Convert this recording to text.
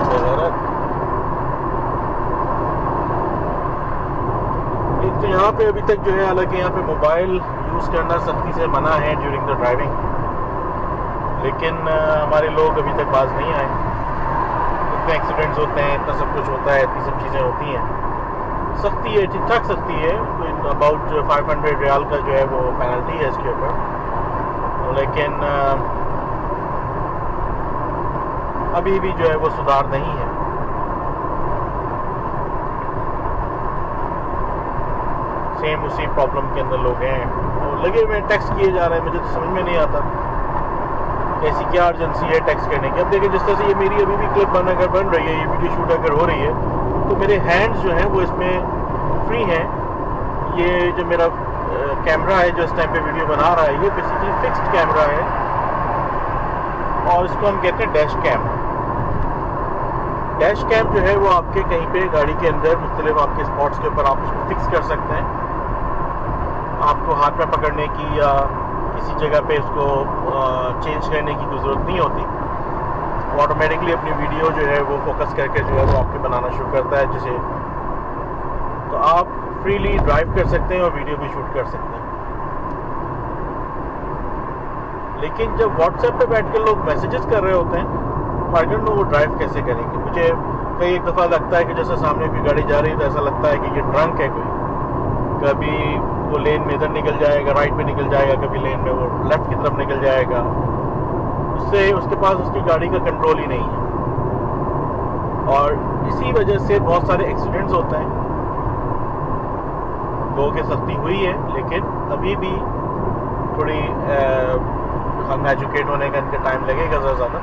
वगैरह। एक तो यहाँ पे अभी तक जो है, हालांकि यहाँ पे मोबाइल यूज़ करना सख्ती से मना है ड्यूरिंग द ड्राइविंग, लेकिन हमारे लोग अभी तक बाज नहीं आए। इतने एक्सीडेंट्स होते हैं, इतना सब कुछ होता है, इतनी सब चीज़ें होती हैं। सख्ती है, ठीक ठाक सख्ती है, अबाउट 500 रियाल का जो है वो पेनल्टी है इसके ऊपर, लेकिन अभी भी जो है वो सुधार नहीं है। सेम उसी प्रॉब्लम के अंदर लोग हैं और लगे हुए टैक्स किए जा रहे हैं। मुझे तो समझ में नहीं आता कैसी क्या अर्जेंसी है टैक्स करने की। अब देखिए, जिस तरह से ये मेरी अभी भी क्लिप बन रही है, ये वीडियो शूट अगर हो रही है, तो मेरे हैंड्स जो हैं वो इसमें फ्री हैं। ये जो मेरा कैमरा है जो इस टाइम पे वीडियो बना रहा है, ये बेसिकली फिक्स्ड कैमरा है और इसको हम कहते हैं डैश कैम। डैश कैम जो है वो आपके कहीं पे गाड़ी के अंदर मुख्तलिफ आपके स्पॉट्स के ऊपर आप उसको फिक्स कर सकते हैं। आपको हाथ में पकड़ने की या किसी जगह पे उसको चेंज करने की कोई ज़रूरत नहीं होती। वो ऑटोमेटिकली अपनी वीडियो जो है वो फोकस करके जो है वो आपके बनाना शुरू करता है, जिसे तो आप फ्रीली ड्राइव कर सकते हैं और वीडियो भी शूट कर सकते हैं। लेकिन जब व्हाट्सएप पे बैठ के लोग मैसेजेस कर रहे होते हैं, आई डोंट नो वो ड्राइव कैसे करेंगे। मुझे कई एक दफ़ा लगता है कि जैसे सामने कोई गाड़ी जा रही है तो ऐसा लगता है कि ये ड्रंक है कोई। कभी वो लेन में इधर निकल जाएगा, राइट में निकल जाएगा, कभी लेन में वो लेफ्ट की तरफ निकल जाएगा। उससे उसके पास उसकी गाड़ी का कंट्रोल ही नहीं है और इसी वजह से बहुत सारे एक्सीडेंट्स होते हैं। लोगों की सख्ती हुई है, लेकिन अभी भी थोड़ी हम एजुकेट होने का इनका टाइम लगेगा ज़्यादा।